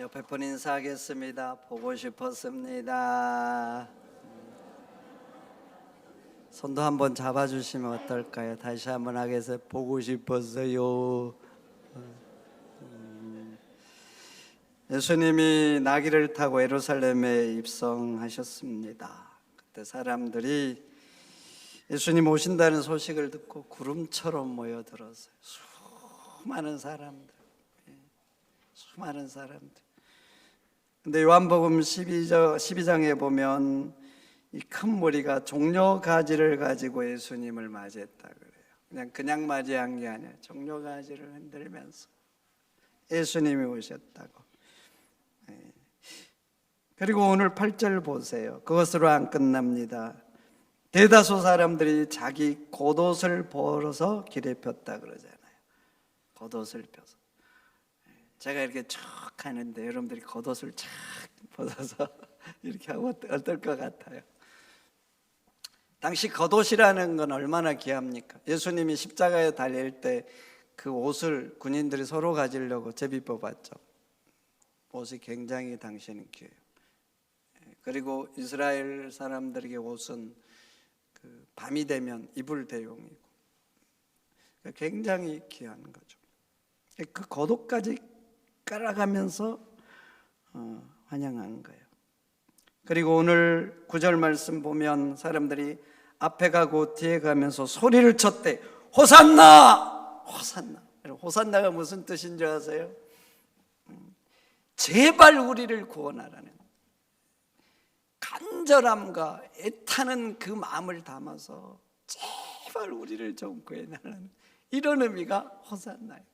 옆에 분 인사하겠습니다. 보고 싶었습니다. 손도 한번 잡아주시면 어떨까요? 다시 한번 하겠어요. 보고 싶었어요. 예수님이 나귀를 타고 예루살렘에 입성하셨습니다. 그때 사람들이 예수님 오신다는 소식을 듣고 구름처럼 모여들었어요. 수많은 사람들. 근데 요한복음 12장에 보면 이 큰 무리가 종려가지를 가지고 예수님을 맞이했다 그래요. 그냥 맞이한 게 아니라 종려가지를 흔들면서 예수님이 오셨다고. 그리고 오늘 8절 보세요. 그것으로 안 끝납니다. 대다수 사람들이 자기 겉옷을 벌어서 길에 폈다 그러잖아요. 겉옷을 펴서. 제가 이렇게 쭉 하는데 여러분들이 겉옷을 쫙 벗어서 이렇게 하면 어떨 것 같아요? 당시 겉옷이라는 건 얼마나 귀합니까? 예수님이 십자가에 달릴 때 그 옷을 군인들이 서로 가지려고 제비 뽑았죠. 옷이 굉장히 당시에는 귀해요. 그리고 이스라엘 사람들에게 옷은 그 밤이 되면 이불 대용이고 굉장히 귀한 거죠. 그 겉옷까지 깔아가면서 환영한 거예요. 그리고 오늘 9절 말씀 보면 사람들이 앞에 가고 뒤에 가면서 소리를 쳤대. 호산나! 호산나! 호산나가 무슨 뜻인 줄 아세요? 제발 우리를 구원하라는 간절함과 애타는 그 마음을 담아서 제발 우리를 좀 구해달라는 이런 의미가 호산나예요.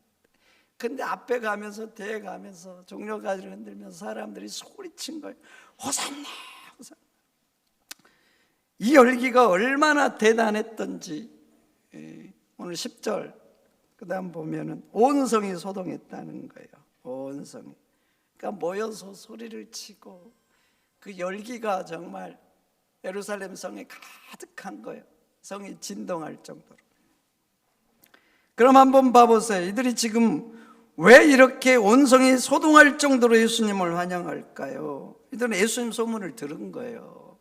근데 앞에 가면서 뒤에 가면서 종려가지를 흔들면서 사람들이 소리친 거예요. 호산나! 호산나! 이 열기가 얼마나 대단했던지 오늘 10절 그 다음 보면은 온 성이 소동했다는 거예요. 온 성이. 그러니까 모여서 소리를 치고 그 열기가 정말 예루살렘 성에 가득한 거예요. 성이 진동할 정도로. 그럼 한번 봐보세요. 이들이 지금 왜 이렇게 온 성이 소동할 정도로 예수님을 환영할까요? 이들은 예수님 소문을 들은 거예요.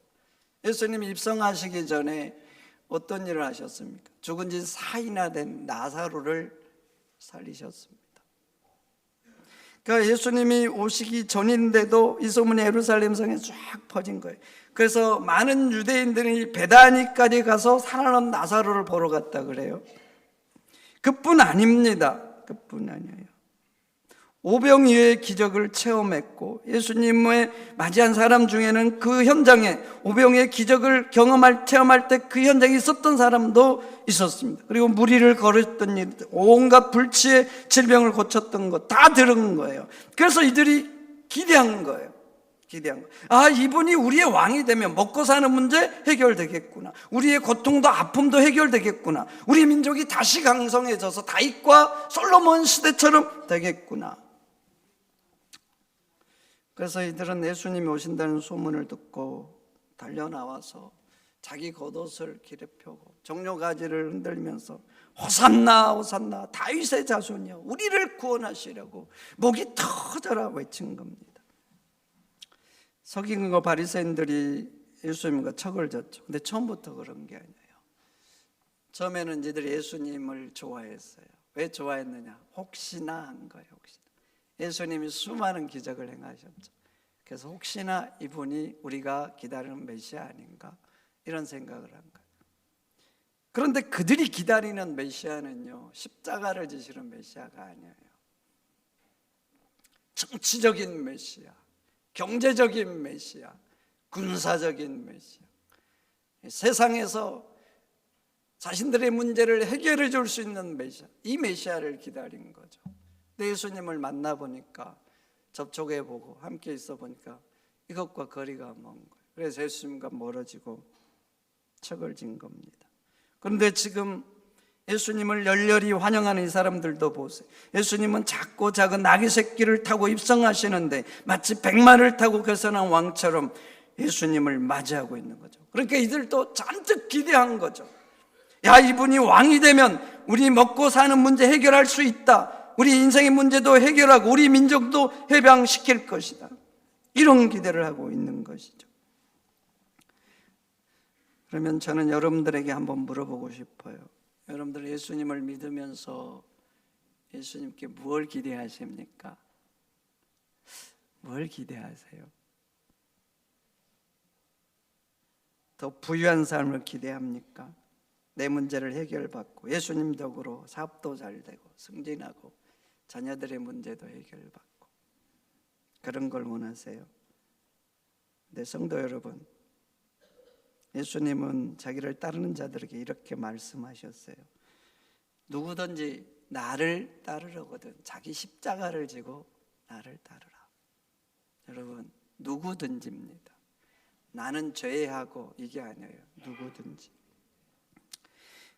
예수님이 입성하시기 전에 어떤 일을 하셨습니까? 죽은 지 4일이나 된 나사로를 살리셨습니다. 그러니까 예수님이 오시기 전인데도 이 소문이 예루살렘 성에 쫙 퍼진 거예요. 그래서 많은 유대인들이 베다니까지 가서 살아난 나사로를 보러 갔다 그래요. 그뿐 아닙니다. 그뿐 아니에요. 오병이어의 기적을 체험했고 예수님을 맞이한 사람 중에는 그 현장에 오병이어의 기적을 체험할 때 그 현장에 있었던 사람도 있었습니다. 그리고 무리를 걸었던 일, 온갖 불치의 질병을 고쳤던 것 다 들은 거예요. 그래서 이들이 기대한 거예요. 아, 이분이 우리의 왕이 되면 먹고 사는 문제 해결되겠구나. 우리의 고통도 아픔도 해결되겠구나. 우리 민족이 다시 강성해져서 다윗과 솔로몬 시대처럼 되겠구나. 그래서 이들은 예수님이 오신다는 소문을 듣고 달려나와서 자기 겉옷을 길에 펴고 종려가지를 흔들면서 호산나 호산나 다윗의 자손이여 우리를 구원하시려고 목이 터져라 외친 겁니다. 서기관과 바리새인들이 예수님과 척을 졌죠. 근데 처음부터 그런 게 아니에요. 처음에는 이들이 예수님을 좋아했어요. 왜 좋아했느냐? 혹시나 한 거예요. 혹시나. 예수님이 수많은 기적을 행하셨죠. 그래서 혹시나 이분이 우리가 기다리는 메시아 아닌가 이런 생각을 한 거예요. 그런데 그들이 기다리는 메시아는요 십자가를 지시는 메시아가 아니에요. 정치적인 메시아, 경제적인 메시아, 군사적인 메시아, 세상에서 자신들의 문제를 해결해 줄 수 있는 메시아, 이 메시아를 기다린 거죠. 근데 예수님을 만나보니까 접촉해보고 함께 있어보니까 이것과 거리가 먼 거예요. 그래서 예수님과 멀어지고 척을 진 겁니다. 그런데 지금 예수님을 열렬히 환영하는 이 사람들도 보세요. 예수님은 작고 작은 나귀 새끼를 타고 입성하시는데 마치 백마를 타고 개선한 왕처럼 예수님을 맞이하고 있는 거죠. 그러니까 이들도 잔뜩 기대한 거죠. 야, 이분이 왕이 되면 우리 먹고 사는 문제 해결할 수 있다. 우리 인생의 문제도 해결하고 우리 민족도 해방시킬 것이다. 이런 기대를 하고 있는 것이죠. 그러면 저는 여러분들에게 한번 물어보고 싶어요. 여러분들 예수님을 믿으면서 예수님께 무엇을 기대하십니까? 뭘 기대하세요? 더 부유한 삶을 기대합니까? 내 문제를 해결받고 예수님 덕으로 사업도 잘 되고 승진하고 자녀들의 문제도 해결받고 그런 걸 원하세요? 네, 성도 여러분, 예수님은 자기를 따르는 자들에게 이렇게 말씀하셨어요. 누구든지 나를 따르려거든 자기 십자가를 지고 나를 따르라. 여러분, 누구든지입니다. 나는 죄하고 이게 아니에요. 누구든지.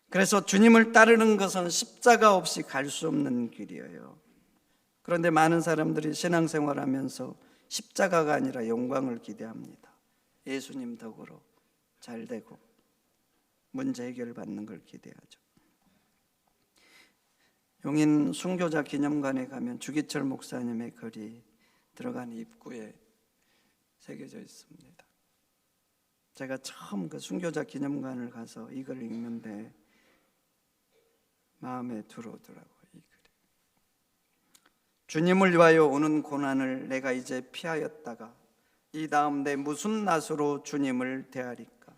그래서 주님을 따르는 것은 십자가 없이 갈 수 없는 길이에요. 그런데 많은 사람들이 신앙생활하면서 십자가가 아니라 영광을 기대합니다. 예수님 덕으로 잘 되고 문제 해결받는 걸 기대하죠. 용인 순교자 기념관에 가면 주기철 목사님의 글이 들어간 입구에 새겨져 있습니다. 제가 처음 그 순교자 기념관을 가서 이 글을 읽는데 마음에 들어오더라고요. 이 글이. 주님을 위하여 오는 고난을 내가 이제 피하였다가 이 다음 내 무슨 낯으로 주님을 대하리까?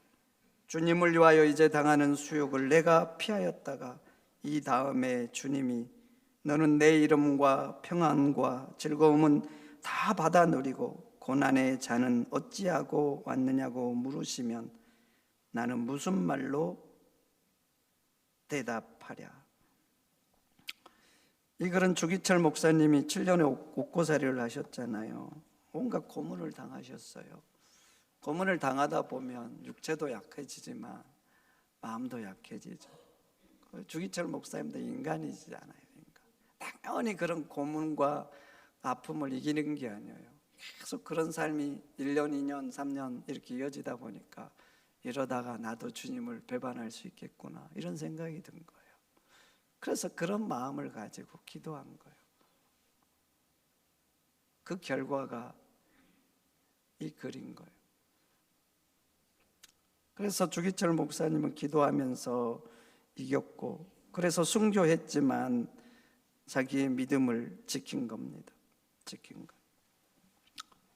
주님을 위하여 이제 당하는 수욕을 내가 피하였다가 이 다음에 주님이 너는 내 이름과 평안과 즐거움은 다 받아 누리고 고난의 잔은 어찌하고 왔느냐고 물으시면 나는 무슨 말로 대답하랴. 이 글은 주기철 목사님이 7년의 옥고사리를 하셨잖아요. 온갖 고문을 당하셨어요. 고문을 당하다 보면 육체도 약해지지만 마음도 약해지죠. 주기철 목사님도 인간이잖아요. 당연히 그런 고문과 아픔을 이기는 게 아니에요. 계속 그런 삶이 1년, 2년, 3년 이렇게 이어지다 보니까 이러다가 나도 주님을 배반할 수 있겠구나 이런 생각이 든 거예요. 그래서 그런 마음을 가지고 기도한 거예요. 그 결과가 이 글인 거예요. 그래서 주기철 목사님은 기도하면서 이겼고 그래서 순교했지만 자기의 믿음을 지킨 겁니다. 지킨 거.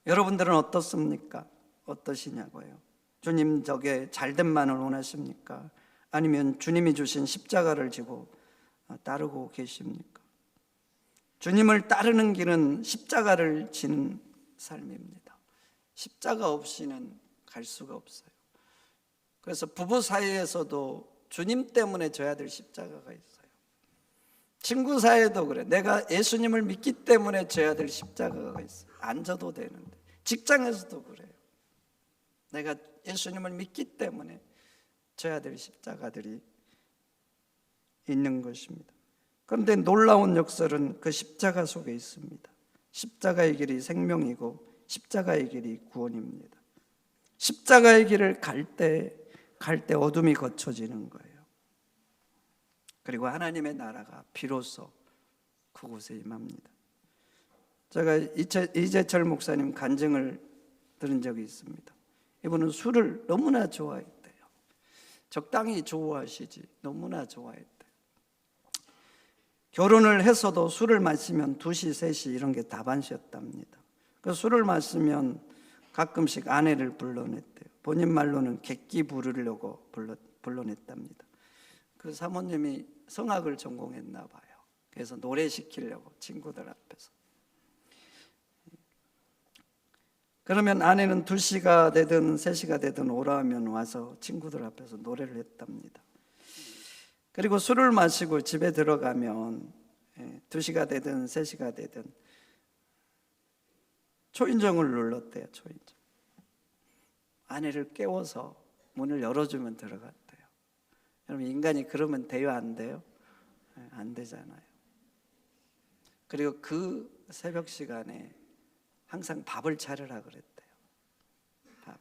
여러분들은 어떻습니까? 어떠시냐고요? 주님 덕에 잘된만을 원하십니까? 아니면 주님이 주신 십자가를 지고 따르고 계십니까? 주님을 따르는 길은 십자가를 지는 삶입니다. 십자가 없이는 갈 수가 없어요. 그래서 부부 사이에서도 주님 때문에 져야 될 십자가가 있어요. 친구 사이에도 그래. 내가 예수님을 믿기 때문에 져야 될 십자가가 있어요. 안 져도 되는데. 직장에서도 그래요. 내가 예수님을 믿기 때문에 져야 될 십자가들이 있는 것입니다. 그런데 놀라운 역설은 그 십자가 속에 있습니다. 십자가의 길이 생명이고 십자가의 길이 구원입니다. 십자가의 길을 갈 때 어둠이 거쳐지는 거예요. 그리고 하나님의 나라가 비로소 그곳에 임합니다. 제가 이재철 목사님 간증을 들은 적이 있습니다. 이분은 술을 너무나 좋아했대요. 적당히 좋아하시지 너무나 좋아했대요. 결혼을 했어도 술을 마시면 2시, 3시 이런 게 다반시였답니다. 그 술을 마시면 가끔씩 아내를 불러냈대요. 본인 말로는 객기 부르려고 불러냈답니다. 그 사모님이 성악을 전공했나 봐요. 그래서 노래 시키려고 친구들 앞에서. 그러면 아내는 2시가 되든 3시가 되든 오라 하면 와서 친구들 앞에서 노래를 했답니다. 그리고 술을 마시고 집에 들어가면 2시가 되든 3시가 되든 초인종을 눌렀대요. 초인종. 아내를 깨워서 문을 열어주면 들어갔대요. 여러분, 인간이 그러면 돼요? 안 돼요? 안 되잖아요. 그리고 그 새벽 시간에 항상 밥을 차리라 그랬대요. 밥을.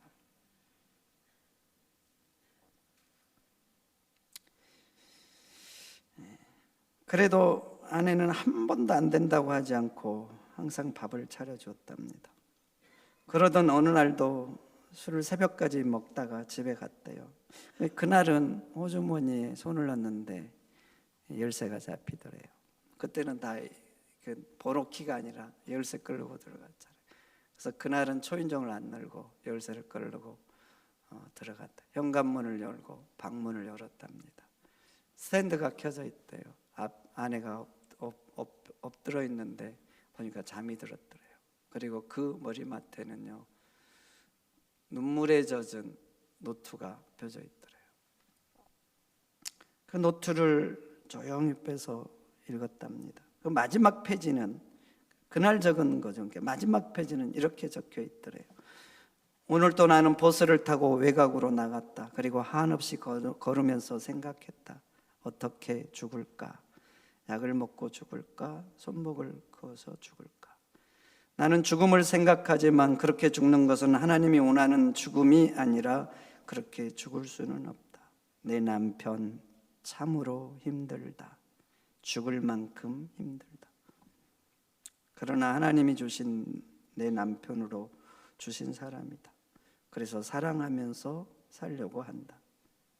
그래도 아내는 한 번도 안 된다고 하지 않고 항상 밥을 차려주었답니다. 그러던 어느 날도 술을 새벽까지 먹다가 집에 갔대요. 그날은 호주머니에 손을 넣는데 열쇠가 잡히더래요. 그때는 다 번호키가 아니라 열쇠 끌고 들어갔잖아요. 그래서 그날은 초인종을 안 열고 열쇠를 끌고 들어갔다. 현관문을 열고 방문을 열었답니다. 스탠드가 켜져 있대요. 아내가 엎드려 있는데 보니까 잠이 들었더래요. 그리고 그 머리맡에는요, 눈물에 젖은 노트가 펴져 있더래요. 그 노트를 조용히 빼서 읽었답니다. 그 마지막 페이지는 그날 적은 거죠. 마지막 페이지는 이렇게 적혀 있더래요. 오늘도 나는 버스를 타고 외곽으로 나갔다. 그리고 한없이 걸으면서 생각했다. 어떻게 죽을까? 약을 먹고 죽을까? 손목을 그어서 죽을까? 나는 죽음을 생각하지만 그렇게 죽는 것은 하나님이 원하는 죽음이 아니라 그렇게 죽을 수는 없다. 내 남편 참으로 힘들다. 죽을 만큼 힘들다. 그러나 하나님이 주신 내 남편으로 주신 사람이다. 그래서 사랑하면서 살려고 한다.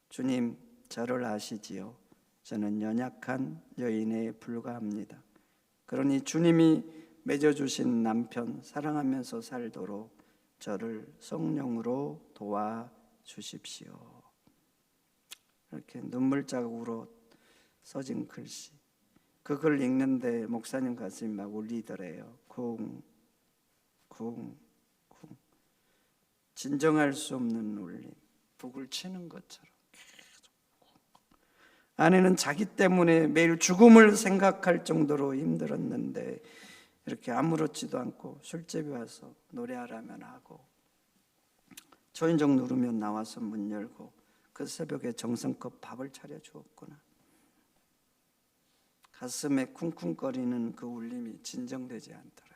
주님, 저를 아시지요? 저는 연약한 여인에 불과합니다. 그러니 주님이 맺어주신 남편 사랑하면서 살도록 저를 성령으로 도와주십시오. 이렇게 눈물자국으로 써진 글씨. 그걸 읽는데 목사님 가슴이 막 울리더래요. 쿵, 쿵, 쿵. 진정할 수 없는 울림. 북을 치는 것처럼. 아내는 자기 때문에 매일 죽음을 생각할 정도로 힘들었는데 이렇게 아무렇지도 않고 술집에 와서 노래하라면 하고 초인종 누르면 나와서 문 열고 그 새벽에 정성껏 밥을 차려주었구나. 가슴에 쿵쿵거리는 그 울림이 진정되지 않더래요.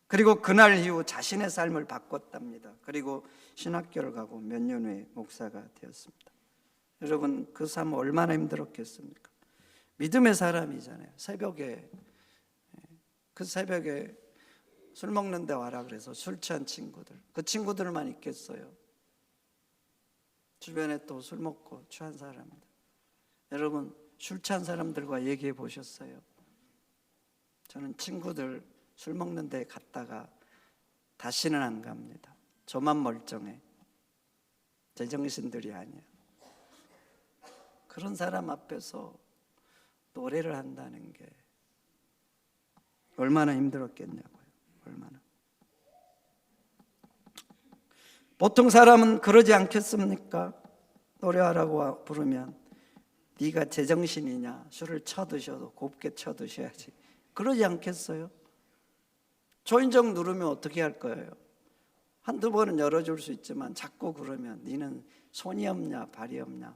그리고 그날 이후 자신의 삶을 바꿨답니다. 그리고 신학교를 가고 몇 년 후에 목사가 되었습니다. 여러분, 그 삶 얼마나 힘들었겠습니까? 믿음의 사람이잖아요. 그 새벽에 술 먹는데 와라 그래서 술 취한 친구들, 그 친구들만 있겠어요? 주변에 또 술 먹고 취한 사람들. 여러분, 술 취한 사람들과 얘기해 보셨어요? 저는 친구들 술 먹는 데 갔다가 다시는 안 갑니다. 저만 멀쩡해. 제정신들이 아니야. 그런 사람 앞에서 노래를 한다는 게 얼마나 힘들었겠냐고요. 얼마나. 보통 사람은 그러지 않겠습니까? 노래하라고 부르면 네가 제정신이냐? 술을 쳐드셔도 곱게 쳐드셔야지. 그러지 않겠어요? 초인종 누르면 어떻게 할 거예요? 한두 번은 열어줄 수 있지만 자꾸 그러면 니는 손이 없냐 발이 없냐?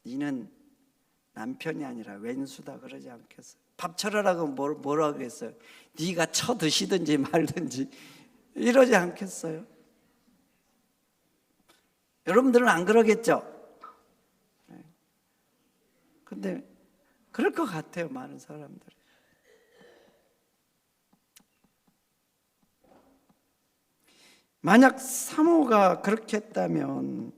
니는 남편이 아니라 왼수다 그러지 않겠어요? 밥 차려라고 뭐라고 하겠어요? 네가 쳐드시든지 말든지 이러지 않겠어요? 여러분들은 안 그러겠죠? 근데 그럴 것 같아요, 많은 사람들이. 만약 사모가 그렇게 했다면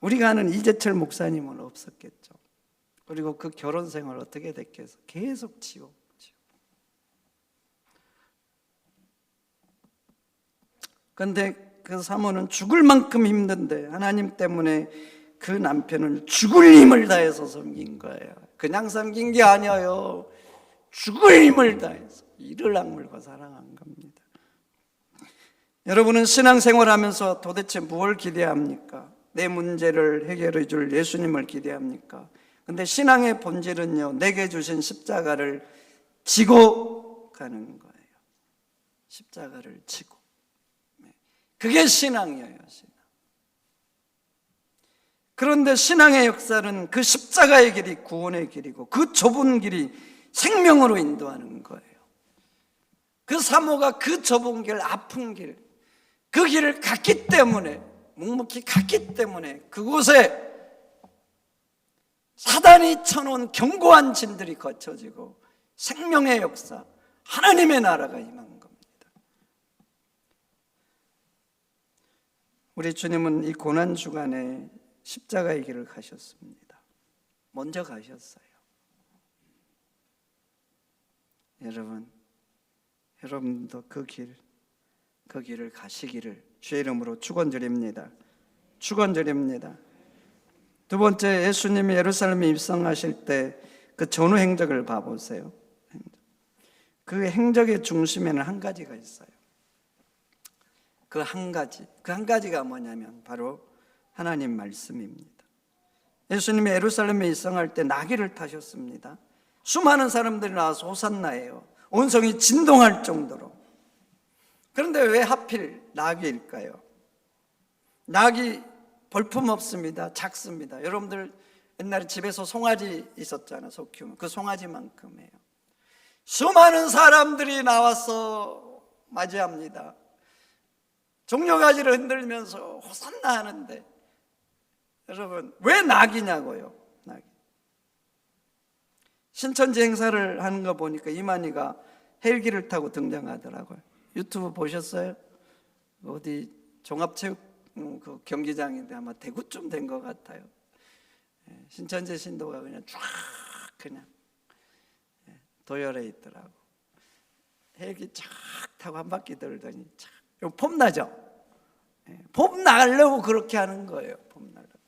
우리가 아는 이재철 목사님은 없었겠죠. 그리고 그 결혼 생활 어떻게 됐겠어? 계속 치고. 그런데 그 사모는 죽을 만큼 힘든데 하나님 때문에 그 남편을 죽을 힘을 다해서 섬긴 거예요. 그냥 섬긴 게 아니에요. 죽을 힘을 다해서 이를 악물고 사랑한 겁니다. 여러분은 신앙생활하면서 도대체 무엇을 기대합니까? 내 문제를 해결해 줄 예수님을 기대합니까? 근데 신앙의 본질은요, 내게 주신 십자가를 지고 가는 거예요. 십자가를 지고. 그게 신앙이에요, 신앙. 그런데 신앙의 역사는 그 십자가의 길이 구원의 길이고 그 좁은 길이 생명으로 인도하는 거예요. 그 사모가 그 좁은 길, 아픈 길, 그 길을 갔기 때문에, 묵묵히 갔기 때문에 그곳에 사단이 쳐놓은 견고한 진들이 거쳐지고 생명의 역사, 하나님의 나라가 임한 겁니다. 우리 주님은 이 고난 주간에 십자가의 길을 가셨습니다. 먼저 가셨어요. 여러분도 그 길을 가시기를 주의 이름으로 축원드립니다. 축원드립니다. 두 번째, 예수님이 예루살렘에 입성하실 때 그 전후 행적을 봐보세요. 그 행적의 중심에는 한 가지가 있어요. 그 한 가지가 뭐냐면 바로 하나님 말씀입니다. 예수님이 예루살렘에 입성할 때 나귀를 타셨습니다. 수많은 사람들이 나와서 호산나예요. 온 성이 진동할 정도로. 그런데 왜 하필 나귀일까요? 나귀 볼품없습니다. 작습니다. 여러분들 옛날에 집에서 송아지 있었잖아요. 소 키우면 그 송아지만큼이에요. 수많은 사람들이 나와서 맞이합니다. 종려가지를 흔들면서 호산나 하는데, 여러분 왜 나귀냐고요? 나귀. 신천지 행사를 하는 거 보니까 이만희가 헬기를 타고 등장하더라고요. 유튜브 보셨어요? 어디 종합체육 그 경기장인데 아마 대구쯤 된 것 같아요. 신천지 신도가 그냥 쫙 그냥 도열해 있더라고. 헬기 쫙 타고 한 바퀴 돌더니 쫙 폼 나죠? 폼 나려고 그렇게 하는 거예요. 폼 나려고.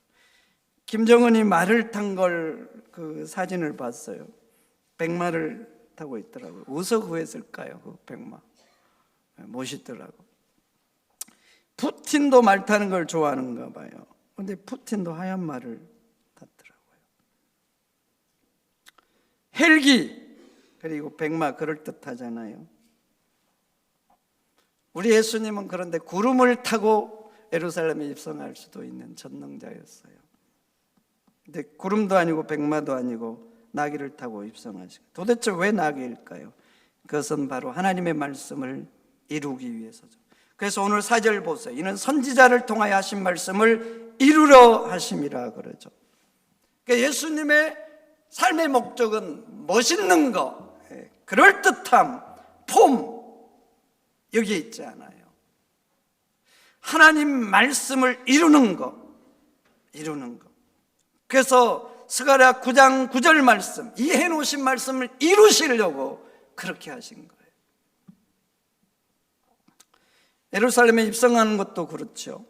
김정은이 말을 탄 걸 그 사진을 봤어요. 백마를 타고 있더라고요. 어디서 구했을까요? 그 백마. 멋있더라고. 푸틴도 말 타는 걸 좋아하는가 봐요. 근데 푸틴도 하얀 말을 탔더라고요. 헬기 그리고 백마 그럴듯하잖아요. 우리 예수님은 그런데 구름을 타고 예루살렘에 입성할 수도 있는 전능자였어요. 근데 구름도 아니고 백마도 아니고 나귀를 타고 입성하시고, 도대체 왜 나귀일까요? 그것은 바로 하나님의 말씀을 이루기 위해서죠. 그래서 오늘 4절 보세요. 이는 선지자를 통하여 하신 말씀을 이루려 하심이라 그러죠. 그러니까 예수님의 삶의 목적은 멋있는 거, 그럴듯함, 폼, 여기에 있지 않아요. 하나님 말씀을 이루는 거. 그래서 스가랴 9장 9절 말씀, 이 해놓으신 말씀을 이루시려고 그렇게 하신 거예요. 예루살렘에 입성하는 것도 그렇죠.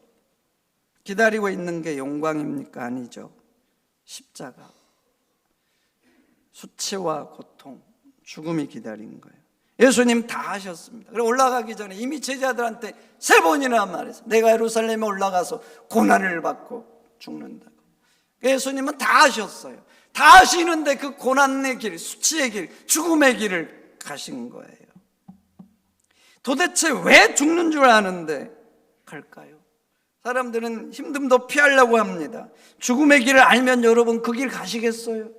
기다리고 있는 게 영광입니까? 아니죠. 십자가, 수치와 고통, 죽음이 기다린 거예요. 예수님 다 하셨습니다. 그리고 올라가기 전에 이미 제자들한테 3번이나 말했어요. 내가 예루살렘에 올라가서 고난을 받고 죽는다고. 예수님은 다 하셨어요. 다 하시는데 그 고난의 길, 수치의 길, 죽음의 길을 가신 거예요. 도대체 왜 죽는 줄 아는데 갈까요? 사람들은 힘듦도 피하려고 합니다. 죽음의 길을 알면 여러분 그 길 가시겠어요?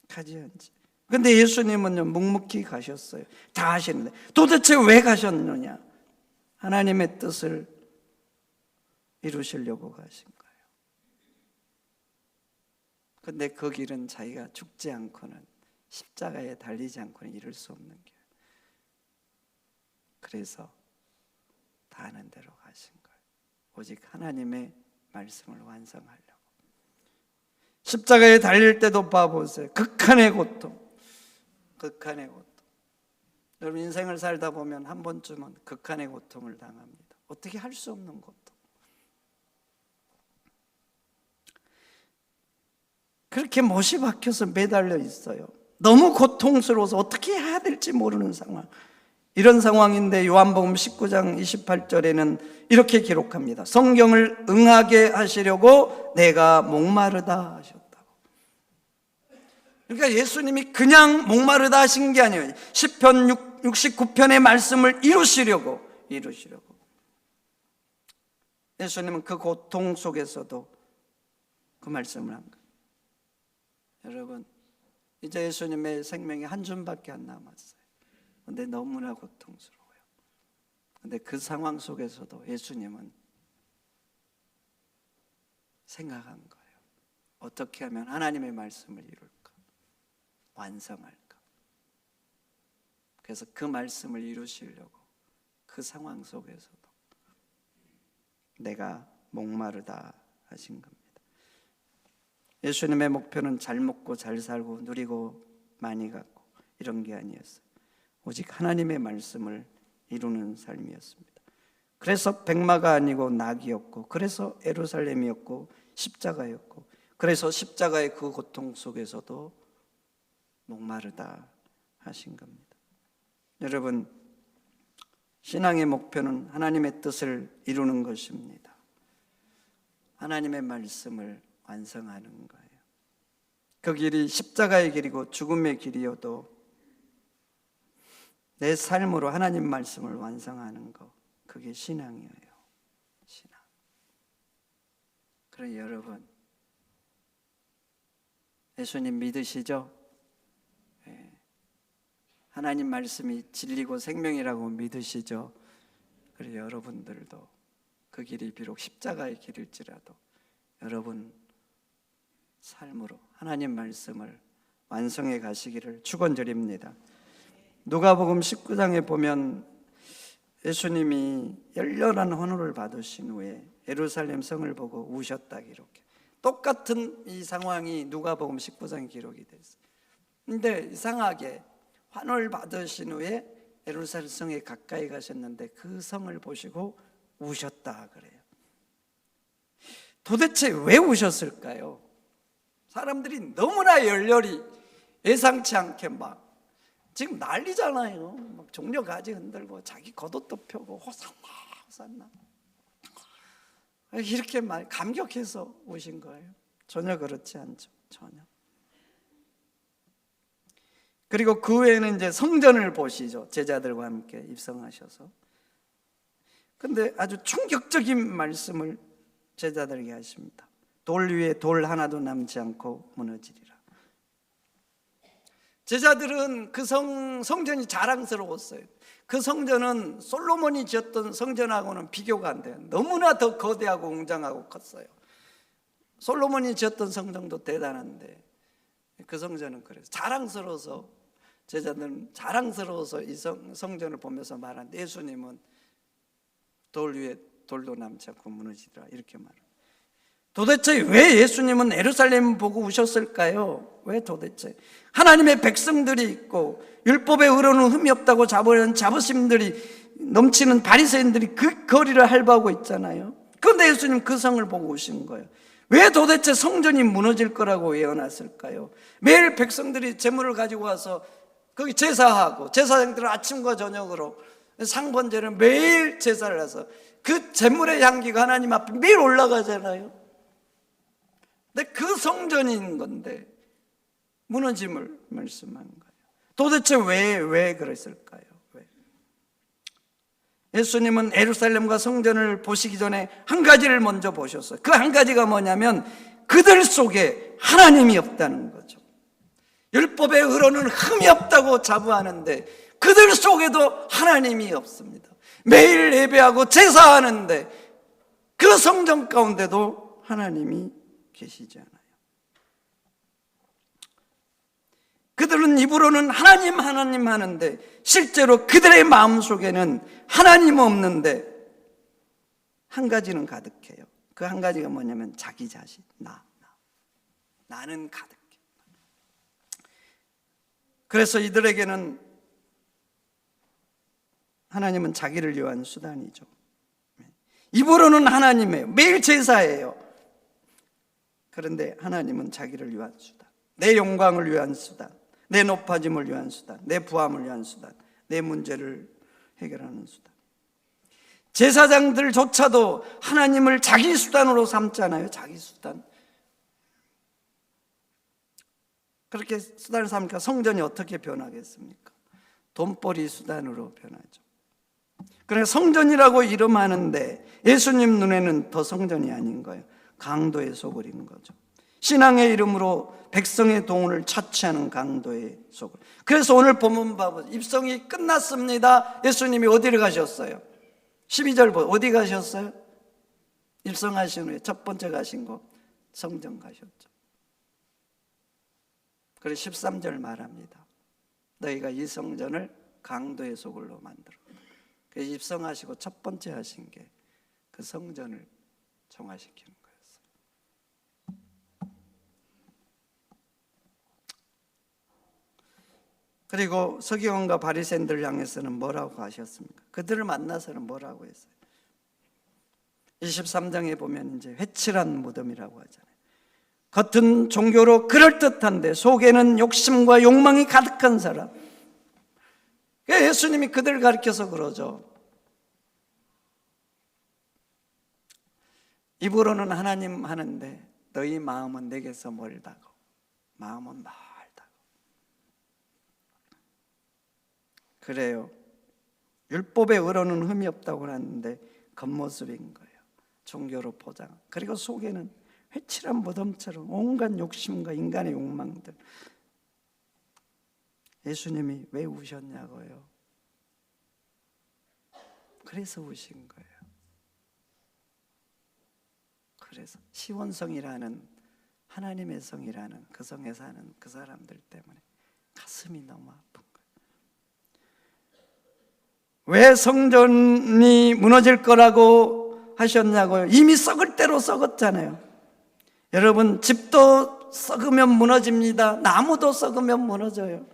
가지 않지. 근데 예수님은요, 묵묵히 가셨어요. 다 하시는데 도대체 왜 가셨느냐? 하나님의 뜻을 이루시려고 가신 거예요. 근데 그 길은 자기가 죽지 않고는, 십자가에 달리지 않고는 이룰 수 없는 길. 그래서 다 하는 대로 가신 거예요. 오직 하나님의 말씀을 완성하려고. 십자가에 달릴 때도 봐보세요. 극한의 고통. 여러분 인생을 살다 보면 한 번쯤은 극한의 고통을 당합니다. 어떻게 할 수 없는 고통. 그렇게 못이 박혀서 매달려 있어요. 너무 고통스러워서 어떻게 해야 될지 모르는 상황. 이런 상황인데 요한복음 19장 28절에는 이렇게 기록합니다. 성경을 응하게 하시려고 내가 목마르다 하셨다고. 그러니까 예수님이 그냥 목마르다 하신 게 아니에요. 시편 69편의 말씀을 이루시려고. 예수님은 그 고통 속에서도 그 말씀을 한 거예요. 여러분, 이제 예수님의 생명이 한 줌밖에 안 남았어요. 근데 너무나 고통스러워요. 근데 그 상황 속에서도 예수님은 생각한 거예요. 어떻게 하면 하나님의 말씀을 이룰까? 완성할까? 그래서 그 말씀을 이루시려고 그 상황 속에서도 내가 목마르다 하신 겁니다. 예수님의 목표는 잘 먹고 잘 살고 누리고 많이 갖고 이런 게 아니었어요. 오직 하나님의 말씀을 이루는 삶이었습니다. 그래서 백마가 아니고 낙이었고, 그래서 예루살렘이었고 십자가였고, 그래서 십자가의 그 고통 속에서도 목마르다 하신 겁니다. 여러분, 신앙의 목표는 하나님의 뜻을 이루는 것입니다. 하나님의 말씀을 완성하는 거예요. 그 길이 십자가의 길이고 죽음의 길이어도 내 삶으로 하나님 말씀을 완성하는 거, 그게 신앙이에요. 신앙. 그래 여러분, 예수님 믿으시죠? 네. 하나님 말씀이 진리고 생명이라고 믿으시죠? 그래 여러분들도 그 길이 비록 십자가의 길일지라도 여러분 삶으로 하나님 말씀을 완성해 가시기를 축원드립니다. 누가복음 19장에 보면 예수님이 열렬한 환호를 받으신 후에 예루살렘 성을 보고 우셨다 기록해. 똑같은 이 상황이 누가복음 19장에 기록이 됐어요. 근데 이상하게 환호를 받으신 후에 예루살렘 성에 가까이 가셨는데 그 성을 보시고 우셨다 그래요. 도대체 왜 우셨을까요? 사람들이 너무나 열렬히 예상치 않게 막 지금 난리잖아요. 막 종려 가지 흔들고 자기 겉옷도 펴고 호산나 호산나 이렇게 막 감격해서 오신 거예요. 전혀 그렇지 않죠. 전혀. 그리고 그 후에는 이제 성전을 보시죠. 제자들과 함께 입성하셔서. 근데 아주 충격적인 말씀을 제자들에게 하십니다. 돌 위에 돌 하나도 남지 않고 무너지리라. 제자들은 그 성전이 자랑스러웠어요. 그 성전은 솔로몬이 지었던 성전하고는 비교가 안 돼요. 너무나 더 거대하고 웅장하고 컸어요. 솔로몬이 지었던 성전도 대단한데 그 성전은 그래서 자랑스러워서, 제자들은 자랑스러워서 이 성전을 보면서 말하는데 예수님은 돌 위에 돌도 남지 않고 무너지리라 이렇게 말합니다. 도대체 왜 예수님은 예루살렘 보고 우셨을까요? 왜 도대체? 하나님의 백성들이 있고 율법의 의로는 흠이 없다고 자부하는 자부심들이 넘치는 바리새인들이 그 거리를 할애하고 있잖아요. 그런데 예수님 그 성을 보고 우신 거예요. 왜 도대체 성전이 무너질 거라고 예언했을까요? 매일 백성들이 제물을 가지고 와서 거기 제사하고, 제사장들은 아침과 저녁으로 상번제를 매일 제사를 해서 그 제물의 향기가 하나님 앞에 매일 올라가잖아요. 근데 그 성전인 건데 무너짐을 말씀한 거예요. 도대체 왜 그랬을까요? 왜? 예수님은 예루살렘과 성전을 보시기 전에 한 가지를 먼저 보셨어요. 그 한 가지가 뭐냐면 그들 속에 하나님이 없다는 거죠. 율법의 의로는 흠이 없다고 자부하는데 그들 속에도 하나님이 없습니다. 매일 예배하고 제사하는데 그 성전 가운데도 하나님이 계시지 않아요. 그들은 입으로는 하나님 하나님 하는데 실제로 그들의 마음속에는 하나님 없는데 한 가지는 가득해요. 그 한 가지가 뭐냐면 자기 자신, 나는 가득해. 그래서 이들에게는 하나님은 자기를 위한 수단이죠. 입으로는 하나님이에요. 매일 제사예요. 그런데 하나님은 자기를 위한 수단, 내 영광을 위한 수단, 내 높아짐을 위한 수단, 내 부함을 위한 수단, 내 문제를 해결하는 수단. 제사장들조차도 하나님을 자기 수단으로 삼잖아요. 자기 수단. 그렇게 수단을 삼으니까 성전이 어떻게 변하겠습니까? 돈벌이 수단으로 변하죠. 그래서 성전이라고 이름하는데 예수님 눈에는 더 성전이 아닌 거예요. 강도에 속으린 거죠. 신앙의 이름으로 백성의 동원을 차치하는 강도에 속을. 그래서 오늘 본문 봐보세요. 입성이 끝났습니다. 예수님이 어디를 가셨어요? 12절 어디 가셨어요? 입성하신 후에 첫 번째 가신 거 성전 가셨죠. 그리고 13절 말합니다. 너희가 이 성전을 강도의 소굴로 만들어. 그래서 입성하시고 첫 번째 하신 게 그 성전을 정화시키는 거였어요. 그리고 서기관과 바리새인들을 향해서는 뭐라고 하셨습니까? 그들을 만나서는 뭐라고 했어요? 23장에 보면 이제 회칠한 무덤이라고 하잖아요. 겉은 종교로 그럴듯한데 속에는 욕심과 욕망이 가득한 사람. 예수님이 그들을 가리켜서 그러죠. 입으로는 하나님 하는데 너희 마음은 내게서 멀다고. 마음은 멀다고. 그래요. 율법의 의로는 흠이 없다고 하는데 겉모습인 거예요. 종교로 포장. 그리고 속에는 회칠한 무덤처럼 온갖 욕심과 인간의 욕망들. 예수님이 왜 우셨냐고요? 그래서 우신 거예요. 그래서 시온성이라는 하나님의 성이라는 그 성에 사는 그 사람들 때문에 가슴이 너무 아픈 거예요. 왜 성전이 무너질 거라고 하셨냐고요? 이미 썩을 대로 썩었잖아요. 여러분, 집도 썩으면 무너집니다. 나무도 썩으면 무너져요.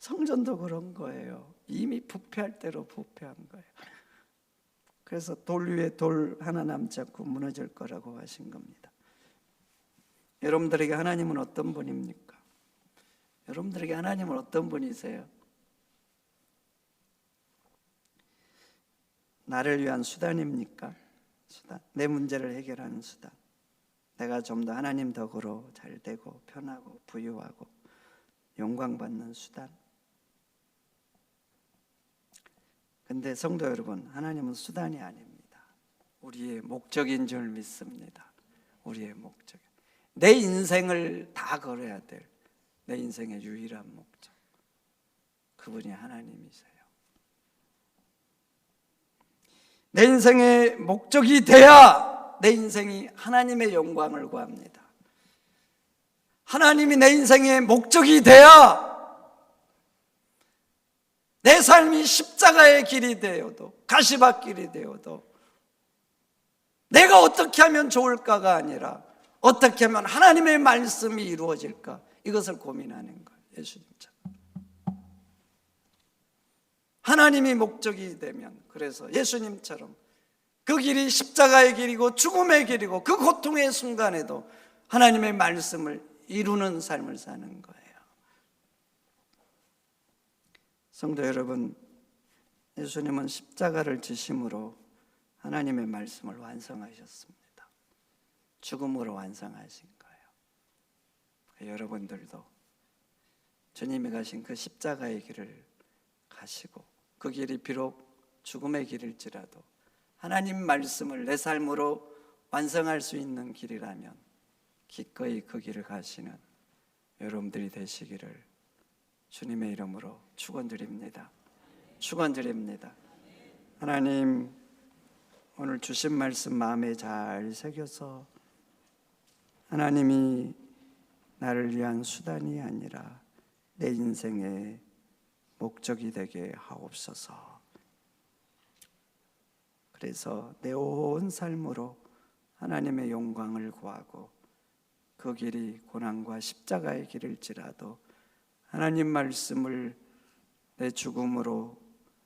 성전도 그런 거예요. 이미 부패할 대로 부패한 거예요. 그래서 돌 위에 돌 하나 남지 않고 무너질 거라고 하신 겁니다. 여러분들에게 하나님은 어떤 분입니까? 여러분들에게 하나님은 어떤 분이세요? 나를 위한 수단입니까? 수단. 내 문제를 해결하는 수단. 내가 좀 더 하나님 덕으로 잘 되고 편하고 부유하고 영광받는 수단. 근데 성도 여러분, 하나님은 수단이 아닙니다. 우리의 목적인 줄 믿습니다. 우리의 목적. 내 인생을 다 걸어야 될 내 인생의 유일한 목적. 그분이 하나님이세요. 내 인생의 목적이 돼야 내 인생이 하나님의 영광을 구합니다. 하나님이 내 인생의 목적이 돼야 내 삶이 십자가의 길이 되어도 가시밭길이 되어도 내가 어떻게 하면 좋을까가 아니라 어떻게 하면 하나님의 말씀이 이루어질까, 이것을 고민하는 거예요. 예수님처럼 하나님이 목적이 되면, 그래서 예수님처럼 그 길이 십자가의 길이고 죽음의 길이고 그 고통의 순간에도 하나님의 말씀을 이루는 삶을 사는 거예요. 성도 여러분, 예수님은 십자가를 지심으로 하나님의 말씀을 완성하셨습니다. 죽음으로 완성하신 거예요. 여러분들도 주님이 가신 그 십자가의 길을 가시고, 그 길이 비록 죽음의 길일지라도 하나님 말씀을 내 삶으로 완성할 수 있는 길이라면 기꺼이 그 길을 가시는 여러분들이 되시기를 주님의 이름으로 축원드립니다. 축원드립니다. 하나님, 오늘 주신 말씀 마음에 잘 새겨서 하나님이 나를 위한 수단이 아니라 내 인생의 목적이 되게 하옵소서. 그래서 내 온 삶으로 하나님의 영광을 구하고 그 길이 고난과 십자가의 길일지라도 하나님 말씀을 내 죽음으로,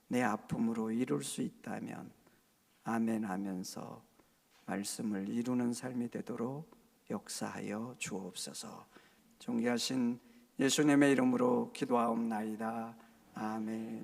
내 아픔으로 이룰 수 있다면 아멘 하면서 말씀을 이루는 삶이 되도록 역사하여 주옵소서. 존귀하신 예수님의 이름으로 기도하옵나이다. 아멘.